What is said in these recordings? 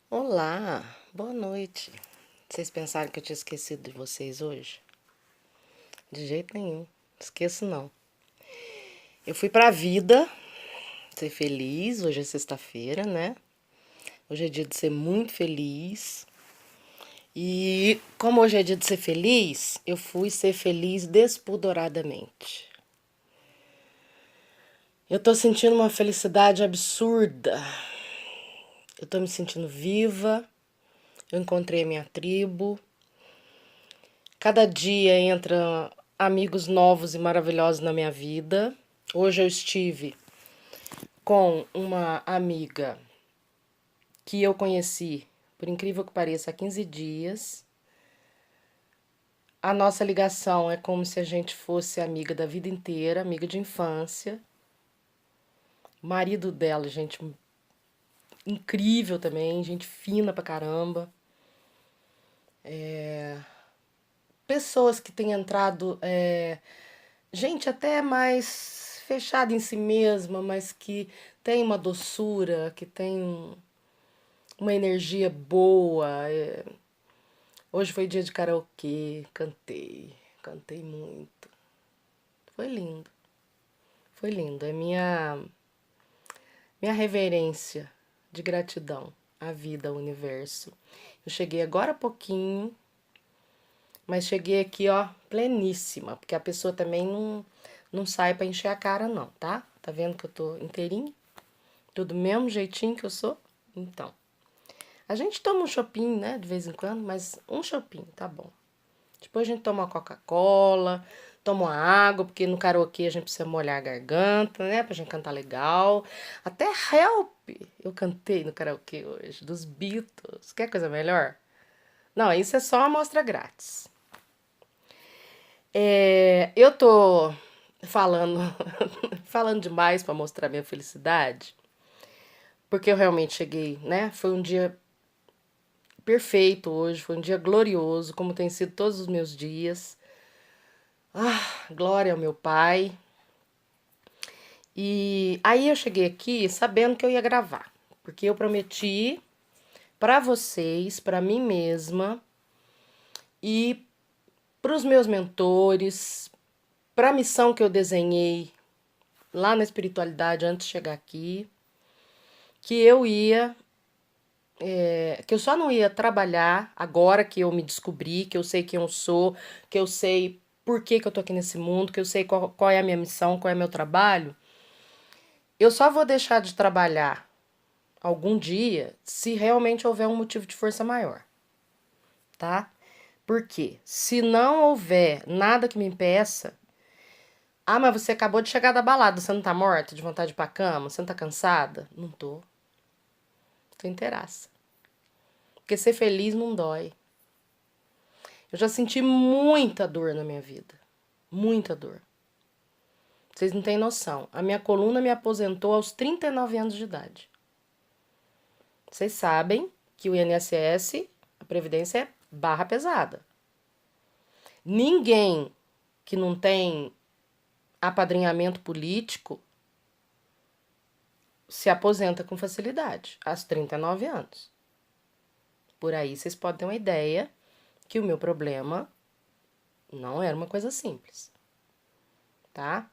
Olá, boa noite. Vocês pensaram que eu tinha esquecido de vocês hoje? De jeito nenhum, esqueço não. Eu fui pra vida ser feliz, hoje é sexta-feira, né? Hoje é dia de ser muito feliz. E como hoje é dia de ser feliz, eu fui ser feliz despoderadamente. Eu tô sentindo uma felicidade absurda. Eu tô me sentindo viva. Eu encontrei a minha tribo. Cada dia entra amigos novos e maravilhosos na minha vida. Hoje eu estive com uma amiga que eu conheci, por incrível que pareça, há 15 dias. A nossa ligação é como se a gente fosse amiga da vida inteira, amiga de infância. O marido dela, gente incrível também, gente fina pra caramba. Pessoas que têm entrado, gente até mais fechada em si mesma, mas que tem uma doçura, que tem uma energia boa. Hoje foi dia de karaokê, cantei muito. Foi lindo, foi lindo. É minha reverência de gratidão à vida, ao universo. Eu cheguei agora há pouquinho, mas cheguei aqui, ó, pleníssima, porque a pessoa também não sai pra encher a cara, não, tá? Tá vendo que eu tô inteirinha? Tudo do mesmo jeitinho que eu sou? Então. A gente toma um chopinho, né, de vez em quando, mas um chopinho, tá bom. Depois a gente toma uma Coca-Cola, toma uma água, porque no karaokê a gente precisa molhar a garganta, né, pra gente cantar legal. Até Help eu cantei no karaokê hoje, dos Beatles. Quer coisa melhor? Não, isso é só uma amostra grátis. Eu tô falando, falando demais pra mostrar minha felicidade, porque eu realmente cheguei, né? Foi um dia perfeito hoje, foi um dia glorioso, como tem sido todos os meus dias. Ah, glória ao meu Pai. E aí eu cheguei aqui sabendo que eu ia gravar, porque eu prometi para vocês, para mim mesma e para os meus mentores, para a missão que eu desenhei lá na espiritualidade antes de chegar aqui, que eu ia, que eu só não ia trabalhar agora que eu me descobri, que eu sei quem eu sou, que eu sei por que que eu tô aqui nesse mundo, que eu sei qual é a minha missão, qual é o meu trabalho. Eu só vou deixar de trabalhar algum dia se realmente houver um motivo de força maior, tá? Porque se não houver nada que me impeça, ah, mas você acabou de chegar da balada, você não tá morta de vontade de ir pra cama, você não tá cansada? Não tô. Tô inteiraça. Porque ser feliz não dói. Eu já senti muita dor na minha vida. Muita dor. Vocês não têm noção. A minha coluna me aposentou aos 39 anos de idade. Vocês sabem que o INSS, a Previdência é barra pesada. Ninguém que não tem apadrinhamento político se aposenta com facilidade, aos 39 anos. Por aí vocês podem ter uma ideia que o meu problema não era uma coisa simples, tá?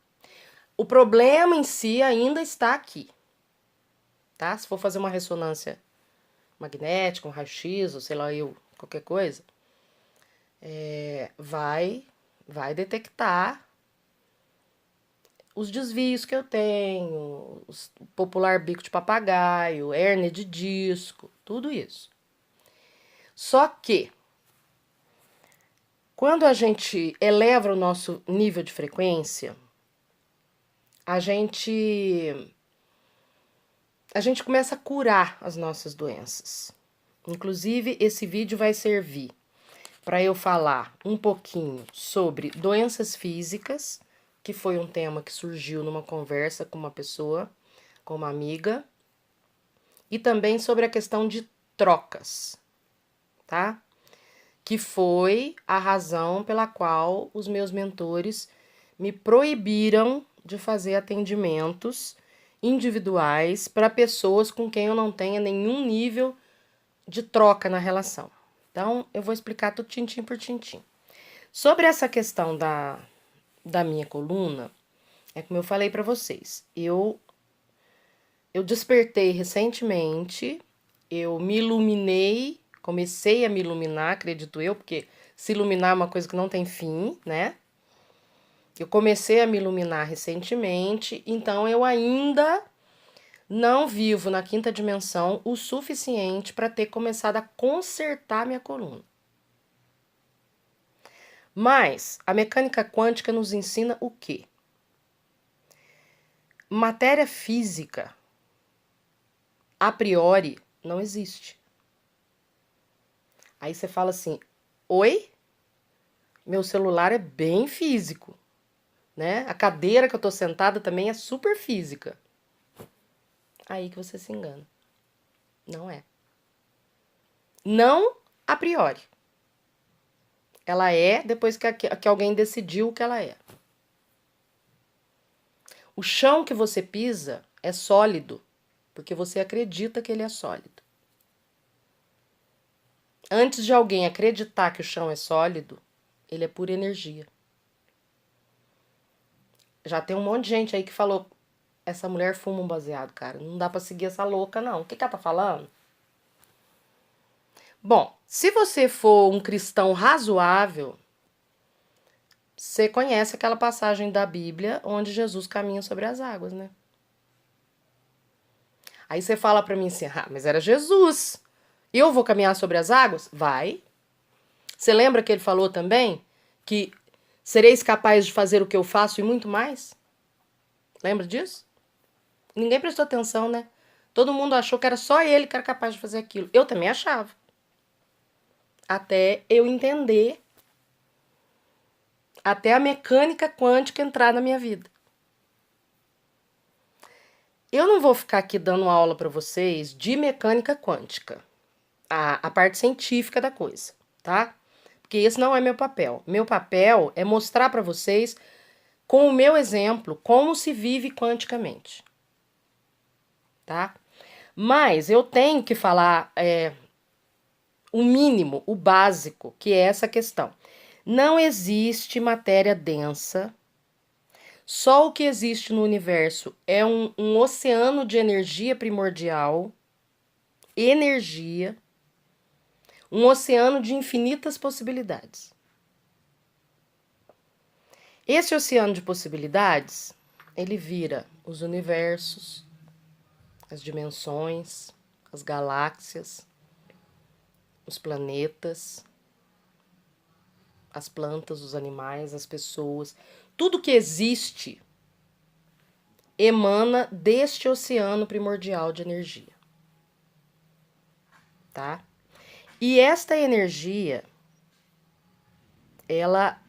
O problema em si ainda está aqui, tá? Se for fazer uma ressonância magnética, um raio-x, ou sei lá eu, qualquer coisa, vai detectar os desvios que eu tenho, o popular bico de papagaio, hérnia de disco, tudo isso. Só que, quando a gente eleva o nosso nível de frequência, a gente a gente começa a curar as nossas doenças. Inclusive, esse vídeo vai servir para eu falar um pouquinho sobre doenças físicas, que foi um tema que surgiu numa conversa com uma pessoa, com uma amiga, e também sobre a questão de trocas, tá? Que foi a razão pela qual os meus mentores me proibiram de fazer atendimentos individuais para pessoas com quem eu não tenha nenhum nível de troca na relação. Então, eu vou explicar tudo tintim por tintim. Sobre essa questão da minha coluna, é como eu falei para vocês. Eu despertei recentemente, eu me iluminei, comecei a me iluminar, acredito eu, porque se iluminar é uma coisa que não tem fim, né? Eu comecei a me iluminar recentemente, então eu ainda não vivo na quinta dimensão o suficiente para ter começado a consertar minha coluna. Mas a mecânica quântica nos ensina o quê? Matéria física, a priori, não existe. Aí você fala assim: oi? Meu celular é bem físico, né? A cadeira que eu tô sentada também é super física. Aí que você se engana. Não é. Não a priori. Ela é depois que alguém decidiu o que ela é. O chão que você pisa é sólido, porque você acredita que ele é sólido. Antes de alguém acreditar que o chão é sólido, ele é pura energia. Já tem um monte de gente aí que falou: essa mulher fuma um baseado, cara. Não dá pra seguir essa louca, não. O que ela tá falando? Bom, se você for um cristão razoável, você conhece aquela passagem da Bíblia onde Jesus caminha sobre as águas, né? Aí você fala pra mim assim: ah, mas era Jesus. Eu vou caminhar sobre as águas? Vai. Você lembra que ele falou também que sereis capaz de fazer o que eu faço e muito mais? Lembra disso? Ninguém prestou atenção, né? Todo mundo achou que era só ele que era capaz de fazer aquilo. Eu também achava. Até eu entender, até a mecânica quântica entrar na minha vida. Eu não vou ficar aqui dando aula para vocês de mecânica quântica, a parte científica da coisa, tá? Porque esse não é meu papel. Meu papel é mostrar para vocês, com o meu exemplo, como se vive quanticamente, tá? Mas eu tenho que falar o mínimo, o básico, que é essa questão. Não existe matéria densa. Só o que existe no universo é um oceano de energia primordial, energia, um oceano de infinitas possibilidades. Esse oceano de possibilidades, ele vira os universos, as dimensões, as galáxias, os planetas, as plantas, os animais, as pessoas. Tudo que existe emana deste oceano primordial de energia, tá? E esta energia, ela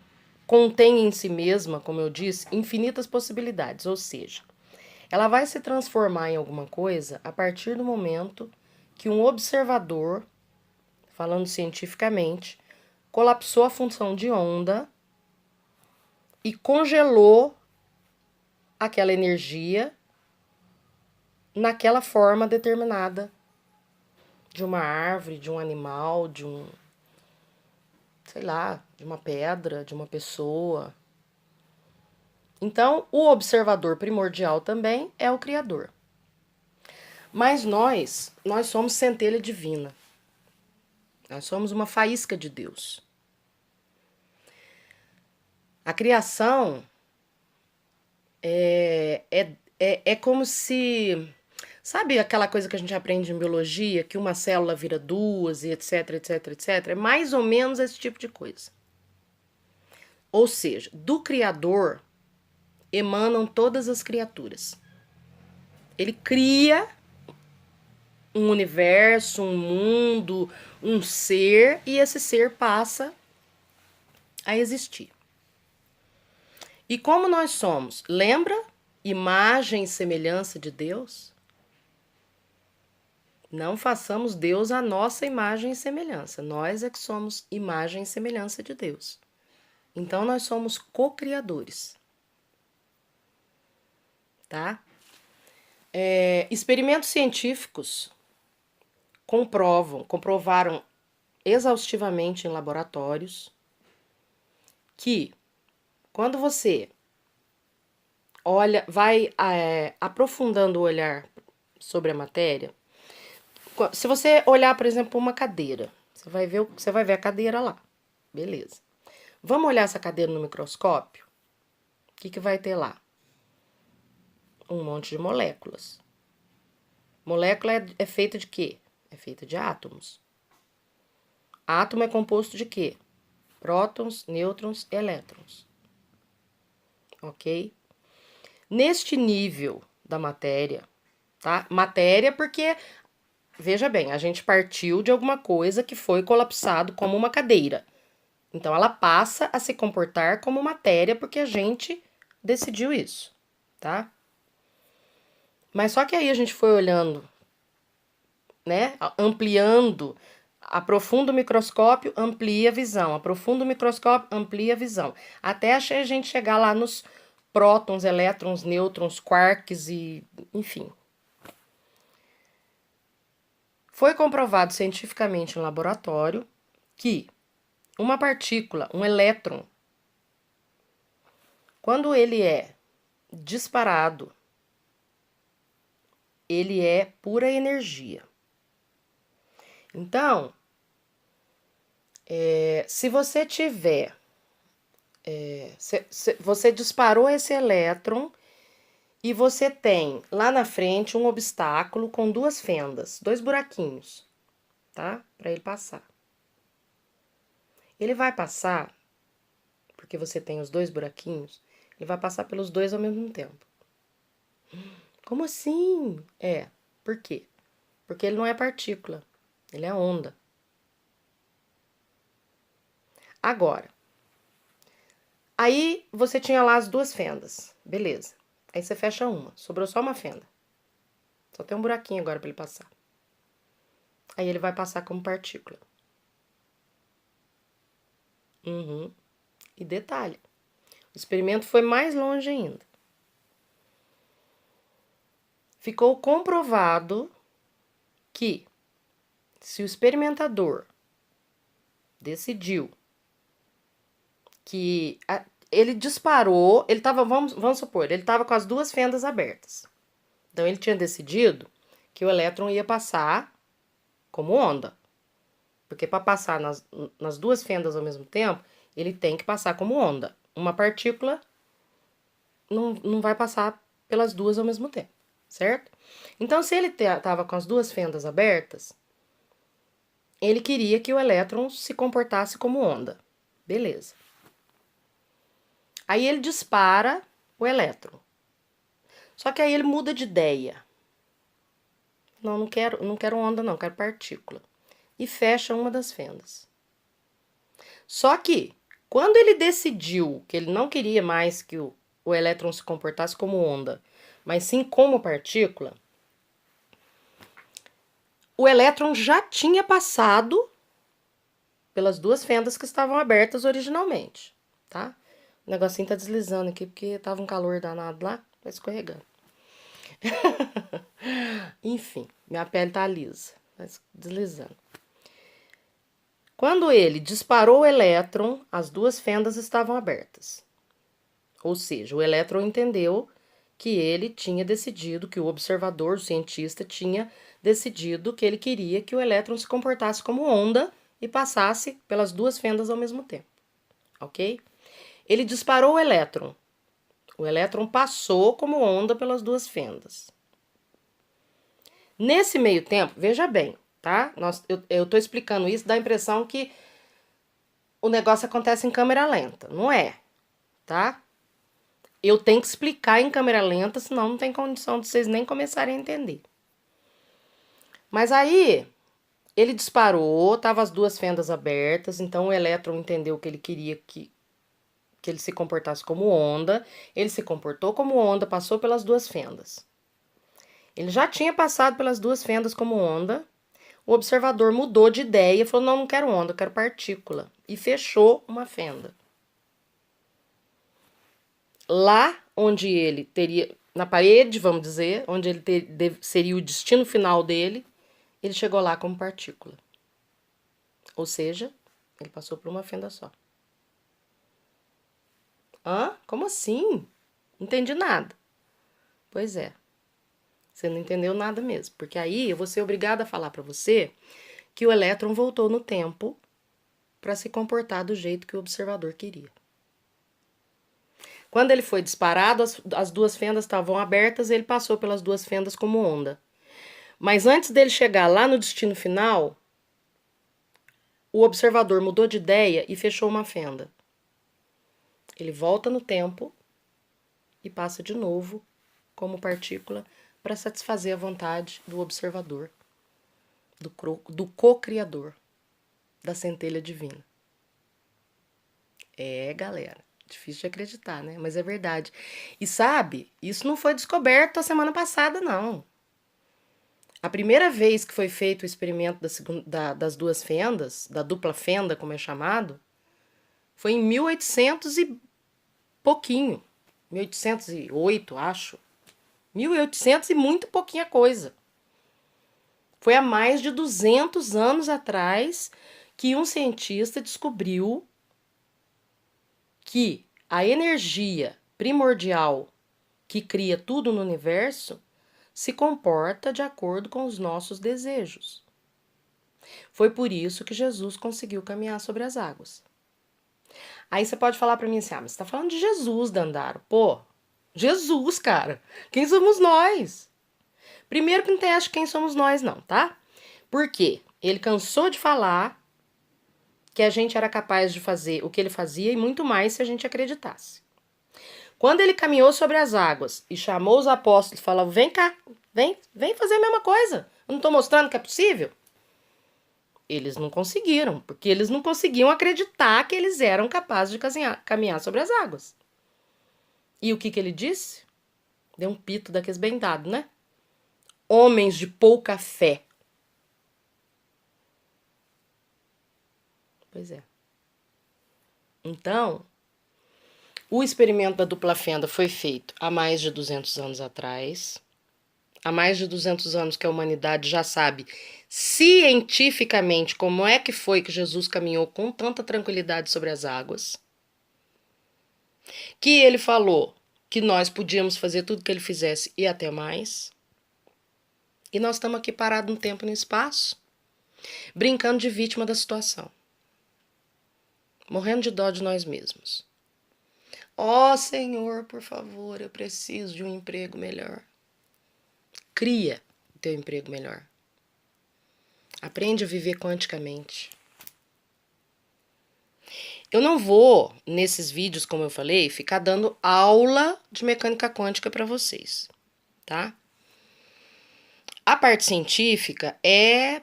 contém em si mesma, como eu disse, infinitas possibilidades, ou seja, ela vai se transformar em alguma coisa a partir do momento que um observador, falando cientificamente, colapsou a função de onda e congelou aquela energia naquela forma determinada de uma árvore, de um animal, de um, sei lá, de uma pedra, de uma pessoa. Então, o observador primordial também é o Criador. Mas nós somos centelha divina. Nós somos uma faísca de Deus. A criação é como se... Sabe aquela coisa que a gente aprende em biologia, que uma célula vira duas e etc, etc, etc? É mais ou menos esse tipo de coisa. Ou seja, do Criador emanam todas as criaturas. Ele cria um universo, um mundo, um ser, e esse ser passa a existir. E como nós somos, lembra? Imagem e semelhança de Deus? Não façamos Deus a nossa imagem e semelhança. Nós é que somos imagem e semelhança de Deus. Então nós somos co-criadores. Tá? Experimentos científicos comprovaram exaustivamente em laboratórios que quando você olha, vai aprofundando o olhar sobre a matéria, se você olhar, por exemplo, uma cadeira, você vai ver a cadeira lá, beleza. Vamos olhar essa cadeira no microscópio? O que vai ter lá? Um monte de moléculas. Molécula é feita de quê? É feita de átomos. Átomo é composto de quê? Prótons, nêutrons e elétrons. Ok? Neste nível da matéria, tá? Matéria porque, veja bem, a gente partiu de alguma coisa que foi colapsado como uma cadeira. Então, ela passa a se comportar como matéria porque a gente decidiu isso, tá? Mas só que aí a gente foi olhando, né? Ampliando, aprofunda o microscópio, amplia a visão. Aprofunda o microscópio, amplia a visão. Até a gente chegar lá nos prótons, elétrons, nêutrons, quarks e enfim. Foi comprovado cientificamente em laboratório que uma partícula, um elétron, quando ele é disparado, ele é pura energia. Então, se você tiver, você disparou esse elétron e você tem lá na frente um obstáculo com duas fendas, dois buraquinhos, tá? Para ele passar. Ele vai passar, porque você tem os dois buraquinhos, ele vai passar pelos dois ao mesmo tempo. Como assim? Por quê? Porque ele não é partícula, ele é onda. Agora, aí você tinha lá as duas fendas, beleza. Aí você fecha uma, sobrou só uma fenda. Só tem um buraquinho agora para ele passar. Aí ele vai passar como partícula. E detalhe, o experimento foi mais longe ainda. Ficou comprovado que se o experimentador decidiu que ele disparou, ele tava, vamos supor, ele estava com as duas fendas abertas. Então ele tinha decidido que o elétron ia passar como onda. Porque para passar nas duas fendas ao mesmo tempo, ele tem que passar como onda. Uma partícula não vai passar pelas duas ao mesmo tempo, certo? Então, se ele estava com as duas fendas abertas, ele queria que o elétron se comportasse como onda. Beleza. Aí ele dispara o elétron. Só que aí ele muda de ideia. Não quero onda não, quero partícula. E fecha uma das fendas. Só que, quando ele decidiu que ele não queria mais que o elétron se comportasse como onda, mas sim como partícula, o elétron já tinha passado pelas duas fendas que estavam abertas originalmente, tá? O negocinho tá deslizando aqui porque tava um calor danado lá, tá escorregando. Enfim, minha pele tá lisa, tá deslizando. Quando ele disparou o elétron, as duas fendas estavam abertas. Ou seja, o elétron entendeu que ele tinha decidido, que o observador, o cientista, tinha decidido que ele queria que o elétron se comportasse como onda e passasse pelas duas fendas ao mesmo tempo, ok? Ele disparou o elétron. O elétron passou como onda pelas duas fendas. Nesse meio tempo, veja bem, tá? Eu tô explicando isso, dá a impressão que o negócio acontece em câmera lenta. Não é, tá? Eu tenho que explicar em câmera lenta, senão não tem condição de vocês nem começarem a entender. Mas aí, ele disparou, tava as duas fendas abertas, então o elétron entendeu que ele queria que ele se comportasse como onda. Ele se comportou como onda, passou pelas duas fendas. Ele já tinha passado pelas duas fendas como onda. O observador mudou de ideia e falou: não quero onda, eu quero partícula. E fechou uma fenda. Lá onde ele teria, na parede, vamos dizer, onde ele seria o destino final dele, ele chegou lá como partícula. Ou seja, ele passou por uma fenda só. Hã? Como assim? Não entendi nada. Pois é. Você não entendeu nada mesmo. Porque aí eu vou ser obrigada a falar para você que o elétron voltou no tempo para se comportar do jeito que o observador queria. Quando ele foi disparado, as duas fendas estavam abertas e ele passou pelas duas fendas como onda. Mas antes dele chegar lá no destino final, o observador mudou de ideia e fechou uma fenda. Ele volta no tempo e passa de novo como partícula para satisfazer a vontade do observador, do co-criador, da centelha divina. É, galera, difícil de acreditar, né? Mas é verdade. E sabe, isso não foi descoberto a semana passada, não. A primeira vez que foi feito o experimento das duas fendas, da dupla fenda, como é chamado, foi em 1800 e pouquinho. 1808, acho. 1800 e muito pouquinha coisa. Foi há mais de 200 anos atrás que um cientista descobriu que a energia primordial que cria tudo no universo se comporta de acordo com os nossos desejos. Foi por isso que Jesus conseguiu caminhar sobre as águas. Aí você pode falar para mim assim, mas você tá falando de Jesus, Dandaro. Pô, Jesus, cara. Quem somos nós? Primeiro que não tem acho quem somos nós não, tá? Por quê? Ele cansou de falar que a gente era capaz de fazer o que ele fazia e muito mais se a gente acreditasse. Quando ele caminhou sobre as águas e chamou os apóstolos e falou, vem cá, vem fazer a mesma coisa. Eu não estou mostrando que é possível? Eles não conseguiram, porque eles não conseguiam acreditar que eles eram capazes de caminhar sobre as águas. E o que ele disse? Deu um pito daqueles bem dado, né? Homens de pouca fé. Pois é. Então, o experimento da dupla fenda foi feito há mais de 200 anos atrás. Há mais de 200 anos que a humanidade já sabe cientificamente como é que foi que Jesus caminhou com tanta tranquilidade sobre as águas. Que ele falou que nós podíamos fazer tudo que ele fizesse e até mais. E nós estamos aqui parados no tempo e no espaço, brincando de vítima da situação. Morrendo de dó de nós mesmos. Ó Senhor, por favor, eu preciso de um emprego melhor. Cria o teu emprego melhor. Aprende a viver quanticamente. Eu não vou, nesses vídeos, como eu falei, ficar dando aula de mecânica quântica para vocês, tá? A parte científica é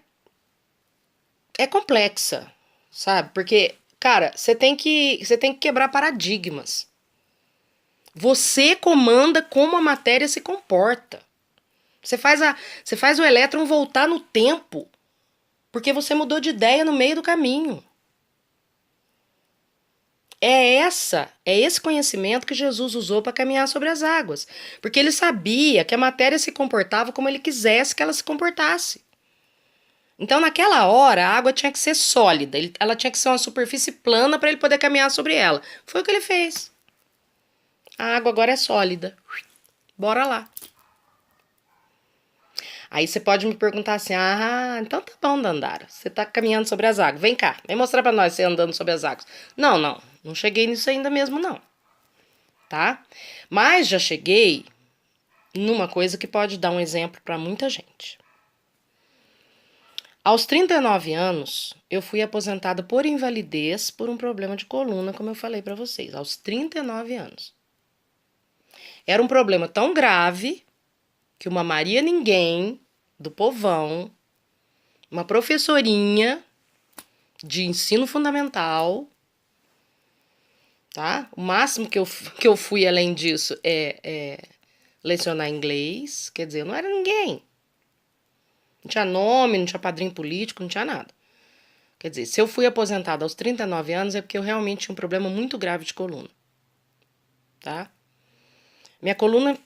complexa, sabe? Porque, cara, você tem que quebrar paradigmas. Você comanda como a matéria se comporta. Você faz o elétron voltar no tempo, porque você mudou de ideia no meio do caminho. É esse conhecimento que Jesus usou para caminhar sobre as águas, porque ele sabia que a matéria se comportava como ele quisesse que ela se comportasse. Então, naquela hora, a água tinha que ser sólida, ela tinha que ser uma superfície plana para ele poder caminhar sobre ela. Foi o que ele fez. A água agora é sólida. Bora lá. Aí você pode me perguntar assim, então tá bom, Dandara, você tá caminhando sobre as águas, vem cá, vem mostrar pra nós você andando sobre as águas. Não cheguei nisso ainda mesmo não, tá? Mas já cheguei numa coisa que pode dar um exemplo pra muita gente. Aos 39 anos, eu fui aposentada por invalidez por um problema de coluna, como eu falei pra vocês, aos 39 anos. Era um problema tão grave que uma Maria Ninguém, do povão, uma professorinha de ensino fundamental, tá? O máximo que eu fui além disso é lecionar inglês, quer dizer, eu não era ninguém. Não tinha nome, não tinha padrinho político, não tinha nada. Quer dizer, se eu fui aposentada aos 39 anos é porque eu realmente tinha um problema muito grave de coluna, tá? Minha coluna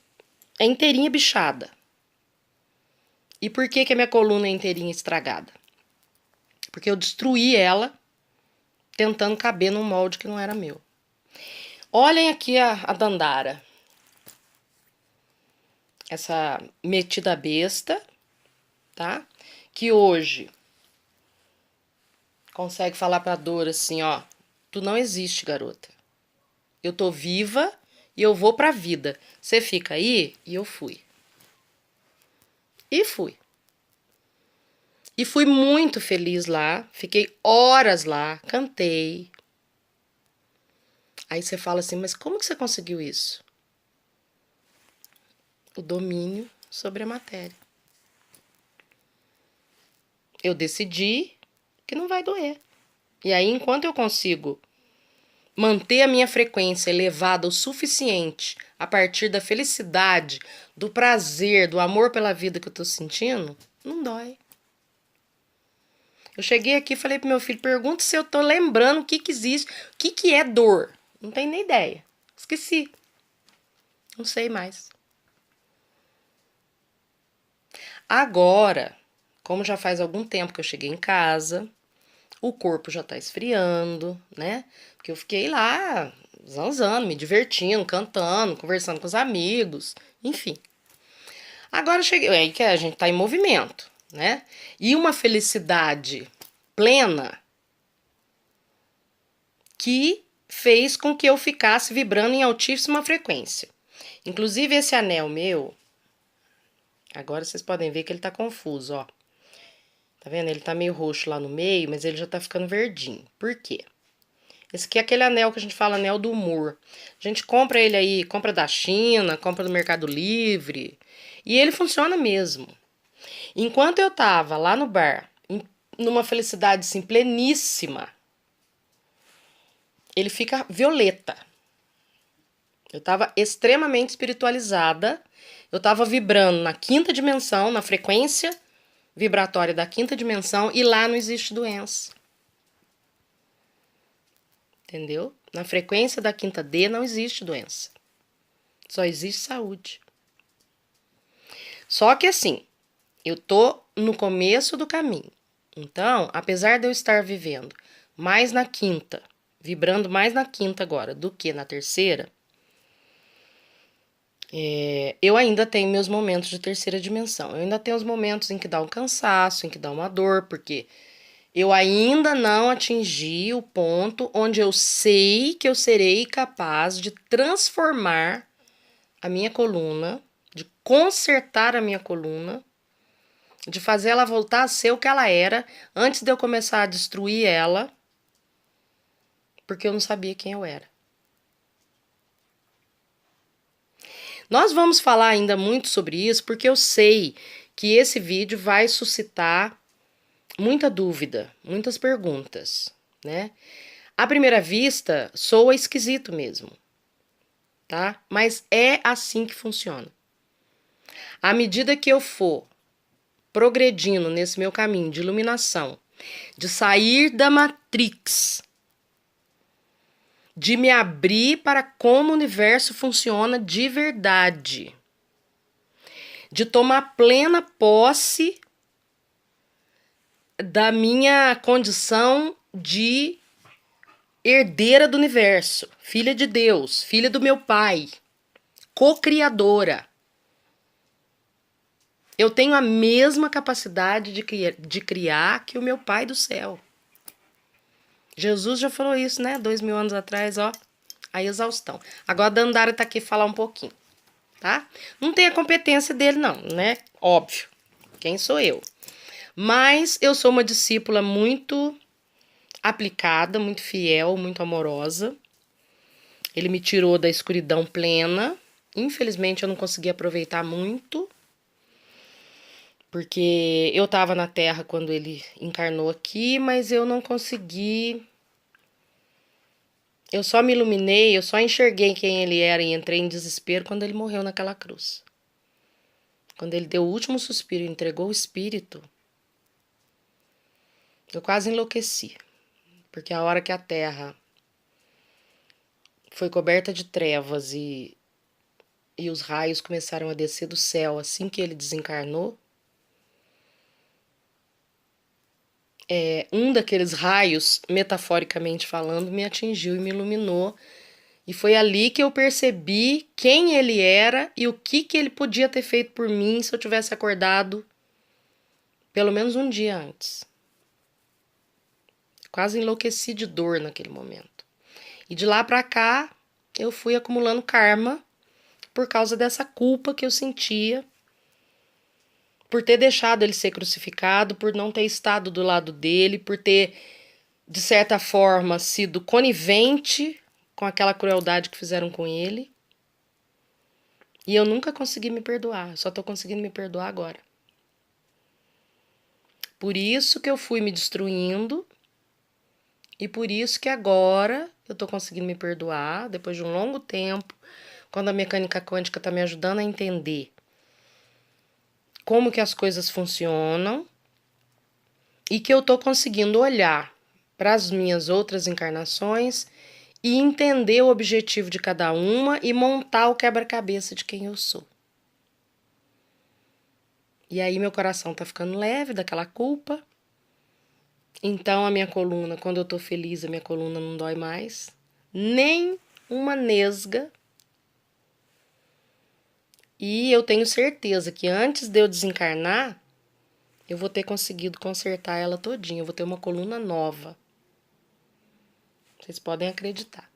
é inteirinha bichada. E por que que a minha coluna é inteirinha estragada? Porque eu destruí ela tentando caber num molde que não era meu. Olhem aqui a Dandara. Essa metida besta, tá? Que hoje consegue falar pra dor assim, ó. Tu não existe, garota. Eu tô viva e eu vou pra vida. Você fica aí? E eu fui. E fui. E fui muito feliz lá. Fiquei horas lá, cantei. Aí você fala assim, mas como que você conseguiu isso? O domínio sobre a matéria. Eu decidi que não vai doer. E aí, enquanto eu consigo manter a minha frequência elevada o suficiente a partir da felicidade, do prazer, do amor pela vida que eu tô sentindo, não dói. Eu cheguei aqui e falei pro meu filho, pergunta se eu tô lembrando o que que existe, o que que é dor. Não tenho nem ideia. Esqueci. Não sei mais. Agora, como já faz algum tempo que eu cheguei em casa, o corpo já tá esfriando, né? Porque eu fiquei lá zanzando, me divertindo, cantando, conversando com os amigos, enfim. Agora eu cheguei, aí que a gente tá em movimento, né? E uma felicidade plena que fez com que eu ficasse vibrando em altíssima frequência. Inclusive esse anel meu, agora vocês podem ver que ele tá confuso, ó. Tá vendo? Ele tá meio roxo lá no meio, mas ele já tá ficando verdinho. Por quê? Esse aqui é aquele anel que a gente fala anel do humor. A gente compra ele aí, compra da China, compra do Mercado Livre. E ele funciona mesmo. Enquanto eu tava lá no bar, numa felicidade assim, pleníssima, ele fica violeta. Eu tava extremamente espiritualizada. Eu tava vibrando na quinta dimensão, na frequência vibratória da quinta dimensão, e lá não existe doença. Entendeu? Na frequência da quinta D não existe doença. Só existe saúde. Só que assim, eu tô no começo do caminho. Então, apesar de eu estar vivendo mais na quinta, vibrando mais na quinta agora do que na terceira, eu ainda tenho meus momentos de terceira dimensão. Eu ainda tenho os momentos em que dá um cansaço, em que dá uma dor, porque eu ainda não atingi o ponto onde eu sei que eu serei capaz de transformar a minha coluna, de consertar a minha coluna, de fazer ela voltar a ser o que ela era antes de eu começar a destruir ela, porque eu não sabia quem eu era. Nós vamos falar ainda muito sobre isso, porque eu sei que esse vídeo vai suscitar muita dúvida, muitas perguntas, né? À primeira vista, soa esquisito mesmo, tá? Mas é assim que funciona. À medida que eu for progredindo nesse meu caminho de iluminação, de sair da Matrix, de me abrir para como o universo funciona de verdade, de tomar plena posse da minha condição de herdeira do universo, filha de Deus, filha do meu pai, co-criadora. Eu tenho a mesma capacidade de criar que o meu pai do céu. Jesus já falou isso, né? 2000 anos atrás, ó. A exaustão. Agora a Dandara tá aqui falar um pouquinho, tá? Não tem a competência dele, não, né? Óbvio. Quem sou eu? Mas eu sou uma discípula muito aplicada, muito fiel, muito amorosa. Ele me tirou da escuridão plena. Infelizmente eu não consegui aproveitar muito, porque eu estava na Terra quando ele encarnou aqui, mas eu não consegui. Eu só me iluminei, eu só enxerguei quem ele era e entrei em desespero quando ele morreu naquela cruz. Quando ele deu o último suspiro e entregou o espírito, eu quase enlouqueci. Porque a hora que a Terra foi coberta de trevas e os raios começaram a descer do céu assim que ele desencarnou, um daqueles raios, metaforicamente falando, me atingiu e me iluminou. E foi ali que eu percebi quem ele era e o que ele podia ter feito por mim se eu tivesse acordado pelo menos um dia antes. Quase enlouqueci de dor naquele momento. E de lá pra cá, eu fui acumulando karma por causa dessa culpa que eu sentia por ter deixado ele ser crucificado, por não ter estado do lado dele, por ter, de certa forma, sido conivente com aquela crueldade que fizeram com ele. E eu nunca consegui me perdoar, só tô conseguindo me perdoar agora. Por isso que eu fui me destruindo e por isso que agora eu tô conseguindo me perdoar, depois de um longo tempo, quando a mecânica quântica tá me ajudando a entender como que as coisas funcionam e que eu tô conseguindo olhar para as minhas outras encarnações e entender o objetivo de cada uma e montar o quebra-cabeça de quem eu sou. E aí meu coração tá ficando leve daquela culpa. Então a minha coluna, quando eu tô feliz, a minha coluna não dói mais. Nem uma nesga. E eu tenho certeza que antes de eu desencarnar, eu vou ter conseguido consertar ela todinha. Eu vou ter uma coluna nova. Vocês podem acreditar.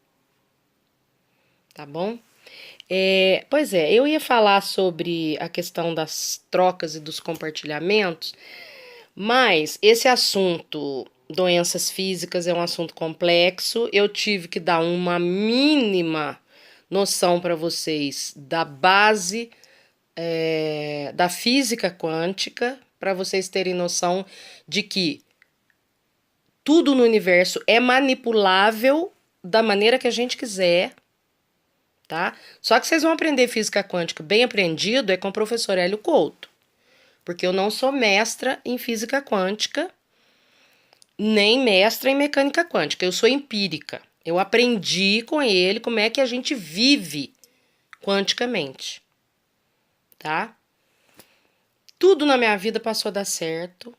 Tá bom? Pois é, eu ia falar sobre a questão das trocas e dos compartilhamentos, mas esse assunto, doenças físicas, é um assunto complexo. Eu tive que dar uma mínima noção para vocês da base da física quântica, para vocês terem noção de que tudo no universo é manipulável da maneira que a gente quiser. Tá? Só que vocês vão aprender física quântica bem aprendido com o professor Hélio Couto, porque eu não sou mestra em física quântica, nem mestra em mecânica quântica, eu sou empírica. Eu aprendi com ele como é que a gente vive quanticamente, tá? Tudo na minha vida passou a dar certo.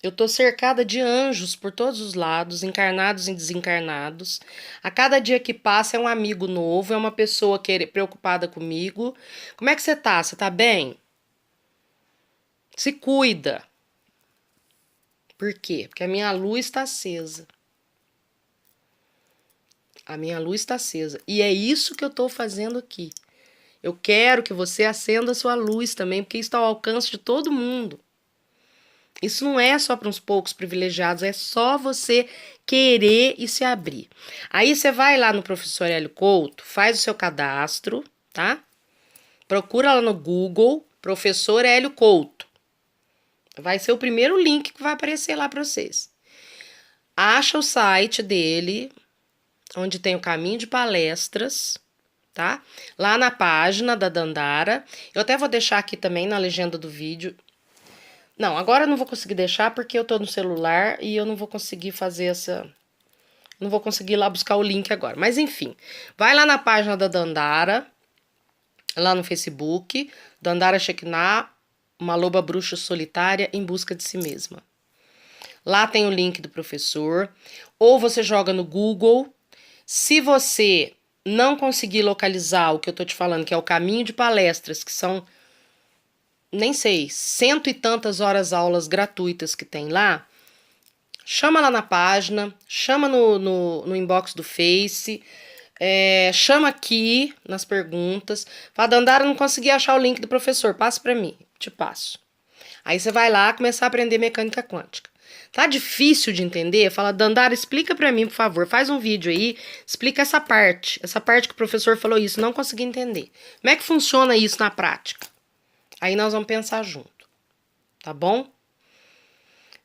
Eu tô cercada de anjos por todos os lados, encarnados e desencarnados. A cada dia que passa é um amigo novo, é uma pessoa preocupada comigo. Como é que você tá? Você tá bem? Se cuida. Por quê? Porque a minha luz está acesa. A minha luz está acesa. E é isso que eu tô fazendo aqui. Eu quero que você acenda a sua luz também, porque isso está ao alcance de todo mundo. Isso não é só para uns poucos privilegiados, é só você querer e se abrir. Aí você vai lá no professor Hélio Couto, faz o seu cadastro, tá? Procura lá no Google, professor Hélio Couto. Vai ser o primeiro link que vai aparecer lá para vocês. Acha o site dele, onde tem o caminho de palestras, tá? Lá na página da Dandara. Eu até vou deixar aqui também na legenda do vídeo. Não, agora eu não vou conseguir deixar porque eu tô no celular e eu não vou conseguir fazer essa... Não vou conseguir ir lá buscar o link agora. Mas enfim, vai lá na página da Dandara, lá no Facebook, Dandara Shekinah, uma loba bruxa solitária em busca de si mesma. Lá tem o link do professor, ou você joga no Google. Se você não conseguir localizar o que eu tô te falando, que é o caminho de palestras, que são... nem sei, 100 e tantas horas aulas gratuitas que tem lá, chama lá na página, chama no inbox do Face, chama aqui nas perguntas, fala, Dandara, não consegui achar o link do professor, passa pra mim, te passo. Aí você vai lá começar a aprender mecânica quântica. Tá difícil de entender? Fala, Dandara, explica pra mim, por favor, faz um vídeo aí, explica essa parte que o professor falou isso, não consegui entender. Como é que funciona isso na prática? Aí nós vamos pensar junto, tá bom?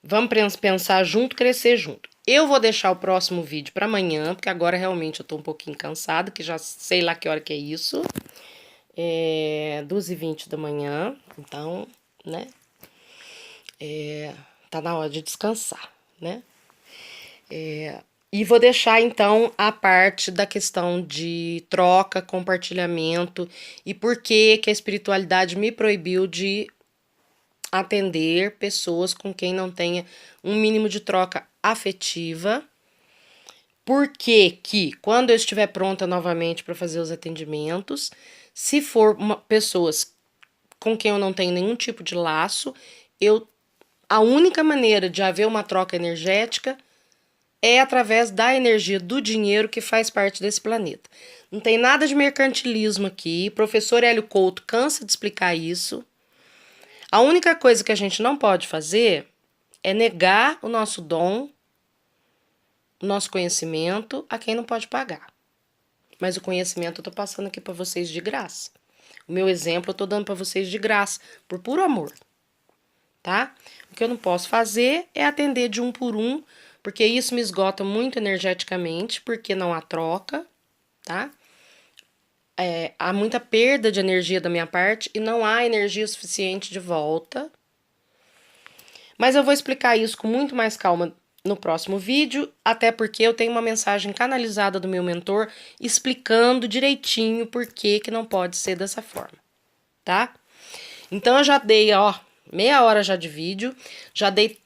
Vamos pensar junto, crescer junto. Eu vou deixar o próximo vídeo para amanhã, porque agora realmente eu tô um pouquinho cansada, que já sei lá que hora que é isso. 2h20 da manhã, então, né? Tá na hora de descansar, né? E vou deixar, então, a parte da questão de troca, compartilhamento e por que a espiritualidade me proibiu de atender pessoas com quem não tenha um mínimo de troca afetiva. Porque que quando eu estiver pronta novamente para fazer os atendimentos, se for pessoas com quem eu não tenho nenhum tipo de laço, a única maneira de haver uma troca energética é através da energia do dinheiro que faz parte desse planeta. Não tem nada de mercantilismo aqui. Professor Hélio Couto cansa de explicar isso. A única coisa que a gente não pode fazer é negar o nosso dom, o nosso conhecimento a quem não pode pagar. Mas o conhecimento eu tô passando aqui para vocês de graça. O meu exemplo eu tô dando para vocês de graça, por puro amor. Tá? O que eu não posso fazer é atender de um por um, porque isso me esgota muito energeticamente, porque não há troca, tá? Há muita perda de energia da minha parte e não há energia suficiente de volta. Mas eu vou explicar isso com muito mais calma no próximo vídeo, até porque eu tenho uma mensagem canalizada do meu mentor explicando direitinho por que não pode ser dessa forma, tá? Então eu já dei, ó, meia hora já de vídeo, já dei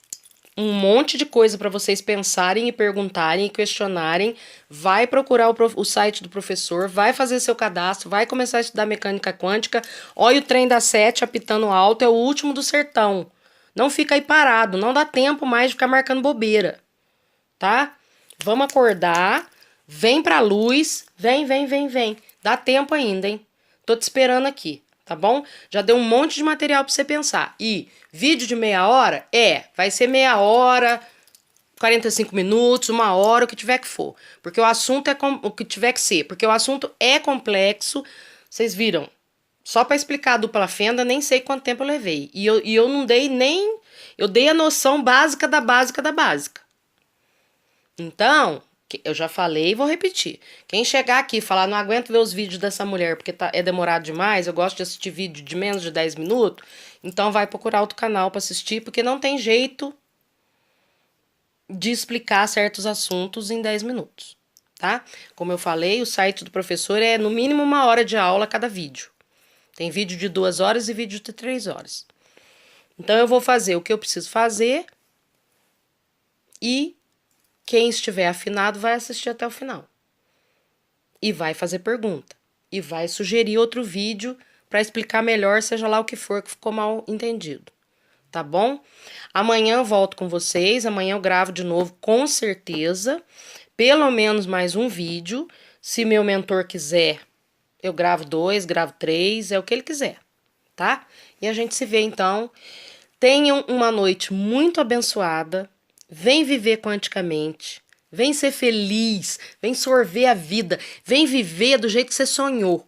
um monte de coisa para vocês pensarem e perguntarem e questionarem. Vai procurar o site do professor, vai fazer seu cadastro, vai começar a estudar mecânica quântica. Olha o trem da 7 apitando alto, é o último do sertão. Não fica aí parado, não dá tempo mais de ficar marcando bobeira, tá? Vamos acordar, vem pra luz, vem. Dá tempo ainda, hein? Tô te esperando aqui, tá bom? Já deu um monte de material pra você pensar. E vídeo de meia hora? Vai ser meia hora, 45 minutos, uma hora, o que tiver que for. Porque o assunto o que tiver que ser, porque o assunto é complexo. Vocês viram? Só para explicar a dupla fenda, nem sei quanto tempo eu levei. E eu não dei nem... Eu dei a noção básica da básica da básica. Então, eu já falei e vou repetir. Quem chegar aqui e falar, não aguento ver os vídeos dessa mulher porque é demorado demais, eu gosto de assistir vídeo de menos de 10 minutos, então vai procurar outro canal para assistir, porque não tem jeito de explicar certos assuntos em 10 minutos, tá? Como eu falei, o site do professor é no mínimo 1 hora de aula cada vídeo. Tem vídeo de 2 horas e vídeo de 3 horas. Então, eu vou fazer o que eu preciso fazer e quem estiver afinado vai assistir até o final. E vai fazer pergunta. E vai sugerir outro vídeo para explicar melhor, seja lá o que for que ficou mal entendido. Tá bom? Amanhã eu volto com vocês. Amanhã eu gravo de novo, com certeza. Pelo menos mais um vídeo. Se meu mentor quiser, eu gravo 2, gravo 3, é o que ele quiser, tá? E a gente se vê então. Tenham uma noite muito abençoada. Vem viver quanticamente. Vem ser feliz. Vem sorver a vida. Vem viver do jeito que você sonhou.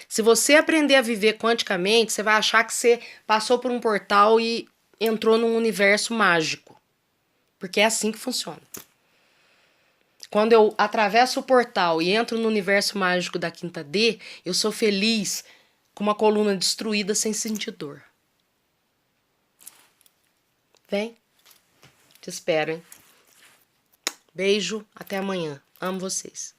Se você aprender a viver quanticamente, você vai achar que você passou por um portal e entrou num universo mágico. Porque é assim que funciona. Quando eu atravesso o portal e entro no universo mágico da quinta D, eu sou feliz com uma coluna destruída sem sentir dor. Vem. Te espero, hein? Beijo. Até amanhã. Amo vocês.